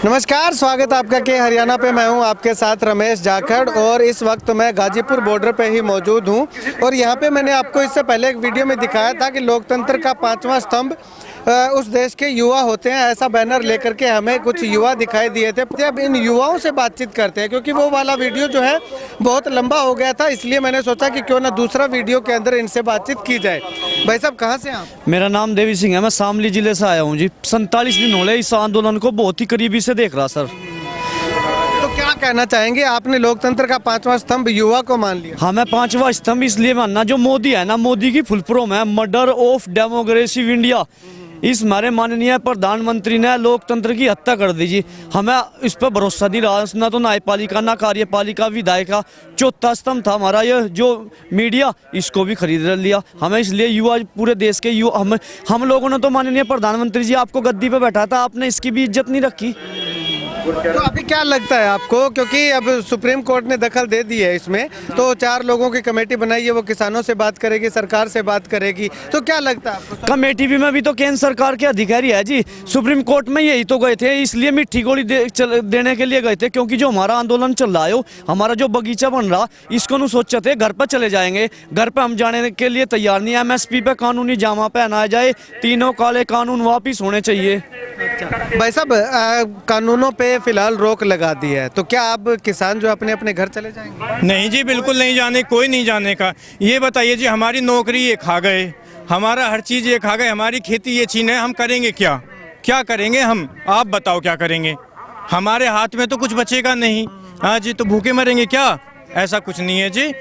नमस्कार, स्वागत है आपका के हरियाणा पे। मैं हूं आपके साथ रमेश जाखड़ और इस वक्त मैं गाजीपुर बॉर्डर पे ही मौजूद हूं। और यहां पे मैंने आपको इससे पहले एक वीडियो में दिखाया था कि लोकतंत्र का पांचवा स्तंभ उस देश के युवा होते हैं, ऐसा बैनर लेकर के हमें कुछ युवा दिखाई दिए थे। अब इन युवाओं से बातचीत करते हैं, क्योंकि वो वाला वीडियो जो है बहुत लंबा हो गया था, इसलिए मैंने सोचा कि क्यों ना दूसरा वीडियो के अंदर इनसे बातचीत की जाए। भाई साहब, कहाँ से आप? मेरा नाम देवी सिंह है, मैं शामली जिले से आया हूँ जी। 47 दिन हो गए इस आंदोलन को बहुत ही करीबी से देख रहा सर। तो क्या कहना चाहेंगे? आपने लोकतंत्र का पांचवा स्तंभ युवा को मान लिया। हाँ, मैं पांचवा स्तंभ इसलिए मानना, जो मोदी है ना, मोदी की फुल फॉर्म है मर्डर ऑफ डेमोक्रेसी इंडिया। इस हमारे माननीय प्रधानमंत्री ने लोकतंत्र की हत्या कर दी जी। हमें इस पर भरोसा नहीं रहा, ना तो न्यायपालिका ना कार्यपालिका विधायिका। चौथा स्तंभ था हमारा ये जो मीडिया, इसको भी खरीद लिया। हमें इसलिए युवा, पूरे देश के युवा, हम लोगों ने तो माननीय प्रधानमंत्री जी आपको गद्दी पे बैठा था, आपने इसकी भी इज्जत नहीं रखी। तो अभी क्या लगता है आपको, क्योंकि अब सुप्रीम कोर्ट ने दखल दे दी है इसमें, तो 4 लोगों की कमेटी बनाई है, वो किसानों से बात करेगी, सरकार से बात करेगी, तो क्या लगता है आपको? कमेटी भी में भी तो केंद्र सरकार के अधिकारी है जी। सुप्रीम कोर्ट में यही तो गए थे, इसलिए मीठी गोली देने के लिए गए थे, क्योंकि जो हमारा आंदोलन चल रहा है, हमारा जो बगीचा बन रहा, इसको न सोचे थे घर पर चले जाएंगे। घर पर हम जाने के लिए तैयार नहीं। MSP पे कानूनी जामा पहनाया जाए, तीनों काले कानून वापिस होने चाहिए। भाई साहब, कानूनों पे फिलहाल रोक लगा दी है, तो क्या अब किसान जो अपने अपने घर चले जाएंगे? नहीं जी, बिल्कुल नहीं जाने, कोई नहीं जाने का। ये बताइए जी, हमारी नौकरी ये खा गए, हमारा हर चीज़ ये खा गए, हमारी खेती ये छीने, हम करेंगे क्या? क्या करेंगे हम? आप बताओ क्या करेंगे? हमारे हाथ में तो कुछ बचेगा नहीं। हाँ जी, तो भूखे मरेंगे क्या? ऐसा कुछ नहीं है जी,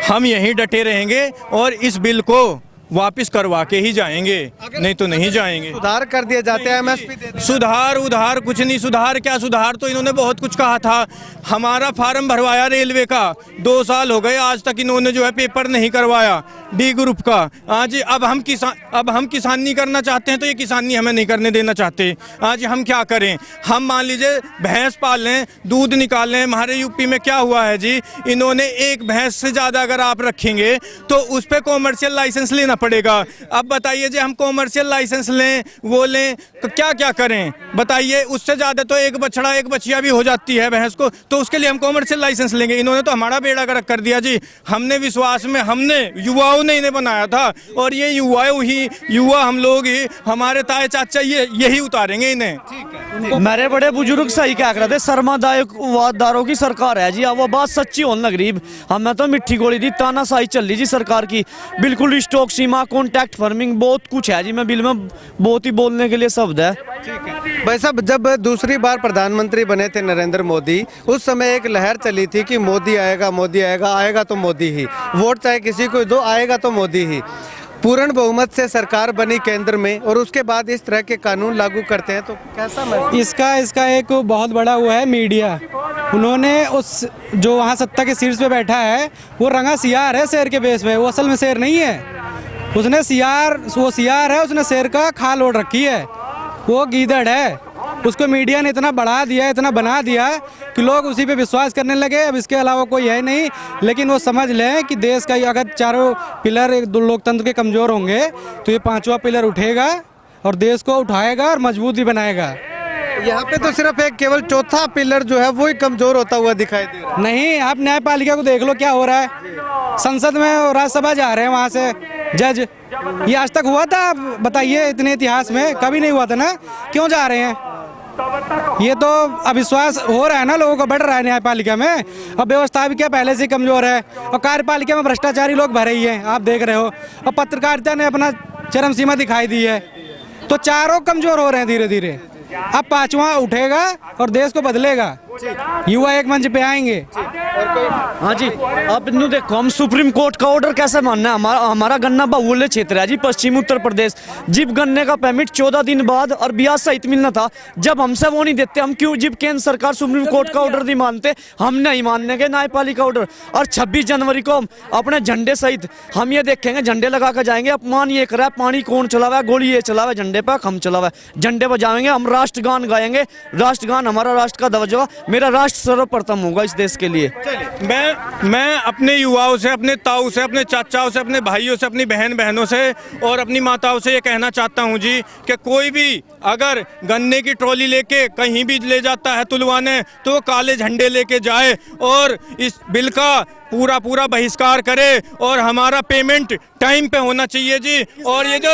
हम यहीं डटे रहेंगे और इस बिल को वापिस करवा के ही जाएंगे, नहीं तो नहीं जाएंगे। सुधार कर दिए जाते हैं, MSP दे दें। सुधार उधार कुछ नहीं। सुधार क्या? सुधार तो इन्होंने बहुत कुछ कहा था। हमारा फार्म भरवाया रेलवे का, 2 साल हो गए, आज तक इन्होंने जो है पेपर नहीं करवाया D ग्रुप का। आज अब हम किसानी करना चाहते हैं, तो ये किसानी हमें नहीं करने देना चाहते। आज हम क्या करें? हम मान लीजिए भैंस पाल लें, दूध निकाल लें। हमारे यूपी में क्या हुआ है जी, इन्होंने एक भैंस से ज़्यादा अगर आप रखेंगे तो उस पर कॉमर्शियल लाइसेंस लेना पड़ेगा। अब बताइए जी, हम कॉमर्शियल लाइसेंस लें, वो लें, तो क्या क्या करें बताइए? उससे ज़्यादा तो एक बछड़ा एक बछिया भी हो जाती है भैंस को, तो उसके लिए हम कॉमर्शियल लाइसेंस लेंगे। इन्होंने तो हमारा बेड़ा गर्क कर दिया जी। हमने विश्वास में, हमने युवाओं ने इन्हें बनाया था, और ये युवा हम लोग ही, हमारे ताए चाचा यही उतारेंगे इन्हें। मेरे बड़े बुजुर्ग सही कह रहे थे, सरमादारों की सरकार है जी। अब वो बात सच्ची होने लग रही। हमें तो मिट्टी गोली दी, तानाशाही चल रही जी सरकार की। बिल्कुल स्टॉक सीमा, कॉन्ट्रैक्ट फार्मिंग, बहुत कुछ है जी। मैं बिल में बहुत ही बोलने के लिए शब्द है। भाई साहब, जब दूसरी बार प्रधानमंत्री बने थे नरेंद्र मोदी, उस समय एक लहर चली थी कि मोदी आएगा, मोदी आएगा, आएगा तो मोदी ही, वोट चाहे किसी को दो, आएगा तो मोदी ही। पूर्ण बहुमत से सरकार बनी केंद्र में, और उसके बाद इस तरह के कानून लागू करते हैं, तो कैसा महसूस? इसका एक बहुत बड़ा वो है मीडिया। उन्होंने उस जो वहाँ सत्ता के शीर्ष पे बैठा है, वो रंगा सियार है शेर के बेस में, वो असल में शेर नहीं है। उसने वो सियार है, उसने शेर का खाल ओढ़ रखी है, वो गीदड़ है। उसको मीडिया ने इतना बढ़ा दिया, इतना बना दिया कि लोग उसी पे विश्वास करने लगे। अब इसके अलावा कोई है नहीं। लेकिन वो समझ लें कि देश का अगर चारों पिलर लोकतंत्र के कमज़ोर होंगे, तो ये पांचवा पिलर उठेगा और देश को उठाएगा और मजबूत भी बनाएगा। यहाँ पे तो सिर्फ एक केवल चौथा पिलर जो है वो ही कमजोर होता हुआ दिखाई दे रहा है। नहीं, आप न्यायपालिका को देख लो क्या हो रहा है। संसद में और राज्यसभा जा रहे हैं वहाँ से जज। ये आज तक हुआ था? आप बताइए, इतने इतिहास में कभी नहीं हुआ था ना। क्यों जा रहे हैं? ये तो अविश्वास हो रहा है ना, लोगों को बढ़ रहा है न्यायपालिका में। अब व्यवस्था भी क्या पहले से कमजोर है, और कार्यपालिका में भ्रष्टाचारी लोग भरे ही हैं, आप देख रहे हो। और पत्रकारिता ने अपना चरम सीमा दिखाई दी है। तो चारों कमजोर हो रहे हैं धीरे धीरे। अब पांचवा उठेगा और देश को बदलेगा, युवा एक मंच पे आएंगे। हाँ जी, अब इन देखो, हम सुप्रीम कोर्ट का ऑर्डर कैसे मानना है? हमारा गन्ना बहुल्य क्षेत्र है जी, पश्चिमी उत्तर प्रदेश। जिब गन्ने का परमिट 14 दिन बाद और ब्याज सहित मिलना था, जब हमसे वो नहीं देते, हम क्यों? जिब केंद्र सरकार सुप्रीम कोर्ट का ऑर्डर नहीं मानते, हम नहीं मानने के न्यायपालिका ऑर्डर। और 26 जनवरी को हम अपने झंडे सहित हम ये देखेंगे, झंडे लगा कर जाएंगे। अपमान ये करा, पानी कौन चलावा है, गोली ये चलावा है, झंडे पर हम चलावा है। झंडे पर जाएंगे, हम राष्ट्रगान गाएंगे। राष्ट्रगान हमारा राष्ट्र का ध्वज होगा, मेरा राष्ट्र सर्वप्रथम होगा इस देश के लिए। मैं अपने युवाओं से, अपने ताऊ से, अपने चाचाओं से, अपने भाइयों से, अपनी बहनों से और अपनी माताओं से ये कहना चाहता हूँ जी कि कोई भी अगर गन्ने की ट्रॉली लेके कहीं भी ले जाता है तुलवाने, तो वो काले झंडे लेके जाए और इस बिल का पूरा बहिष्कार करे और हमारा पेमेंट टाइम पे होना चाहिए जी। और ये जो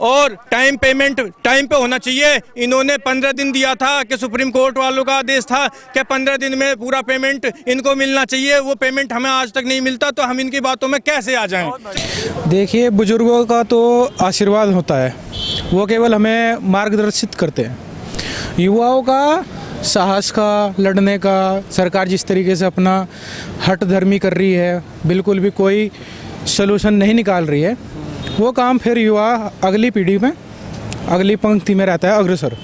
और पेमेंट टाइम पे होना चाहिए। इन्होंने 15 दिन दिया था कि सुप्रीम कोर्ट वालों का आदेश था कि 15 दिन में पूरा पेमेंट इनको मिलना चाहिए, वो पेमेंट हमें आज तक नहीं मिलता, तो हम इनकी बातों में कैसे आ जाएं? देखिए, बुजुर्गों का तो आशीर्वाद होता है, वो केवल हमें मार्गदर्शित करते हैं। युवाओं का साहस का, लड़ने का, सरकार जिस तरीके से अपना हट धर्मी कर रही है, बिल्कुल भी कोई सलूशन नहीं निकाल रही है, वो काम फिर युवा अगली पीढ़ी में, अगली पंक्ति में रहता है अग्रसर।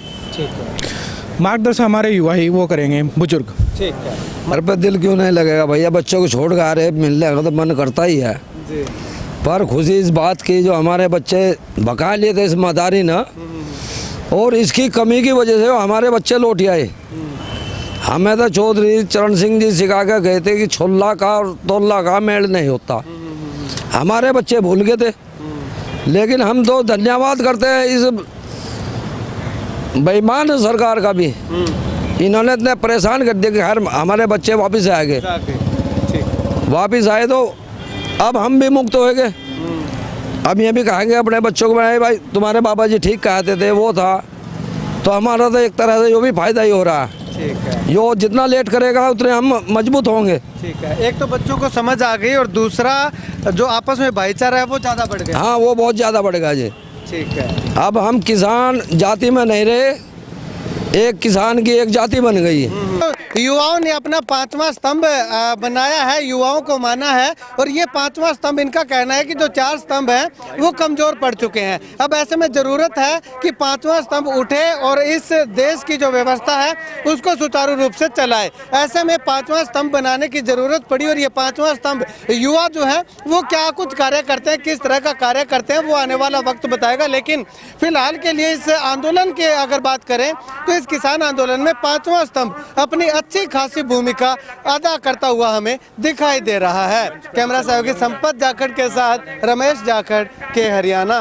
मार्गदर्शन हमारे युवा ही वो करेंगे, बुजुर्ग। ठीक है। घर पे दिल क्यों नहीं लगेगा भैया, बच्चों को छोड़ के आ रहे, मिलने का तो मन करता ही है जी। पर खुशी इस बात की जो हमारे बच्चे भगा लिए थे इस मदारी ना, और इसकी कमी की वजह से हमारे बच्चे लौट आए। हमें तो चौधरी चरण सिंह जी सिखा के गए थे कि छोला का और तोला का मेल नहीं होता, हमारे बच्चे भूल गए थे। लेकिन हम तो धन्यवाद करते हैं इस बेईमान सरकार का भी, इन्होंने इतने परेशान कर दिया कि हर हमारे बच्चे वापस आ गए। वापस आए तो अब हम भी मुक्त हो गए। अब ये भी कहेंगे अपने बच्चों को, भाई तुम्हारे बाबा जी ठीक कहते थे, वो था, तो हमारा तो एक तरह से जो भी फायदा ही हो रहा है। ठीक है। यो जितना लेट करेगा उतने हम मजबूत होंगे। ठीक है। एक तो बच्चों को समझ आ गई और दूसरा जो आपस में भाईचारा है वो ज़्यादा बढ़ गया। हाँ, वो बहुत ज़्यादा बढ़ेगा जी। ठीक है। अब हम किसान जाति में नहीं रहे, एक किसान की एक जाति बन गई है। युवाओं ने अपना 5वां स्तंभ बनाया है, युवाओं को माना है, और ये 5वां स्तंभ इनका कहना है कि जो 4 स्तंभ हैं वो कमजोर पड़ चुके हैं। अब ऐसे में जरूरत है कि 5वां स्तंभ उठे और इस देश की जो व्यवस्था है उसको सुचारू रूप से चलाए। ऐसे में 5वां स्तंभ बनाने की जरूरत पड़ी, और ये 5वां स्तंभ युवा जो है वो क्या कुछ कार्य करते हैं, किस तरह का कार्य करते हैं, वो आने वाला वक्त बताएगा। लेकिन फिलहाल के लिए इस आंदोलन के अगर बात करें तो इस किसान आंदोलन में 5वां स्तंभ अपनी अच्छी खासी भूमिका अदा करता हुआ हमें दिखाई दे रहा है। कैमरा सहयोगी संपत जाखड़ के साथ रमेश जाखड़ के हरियाणा।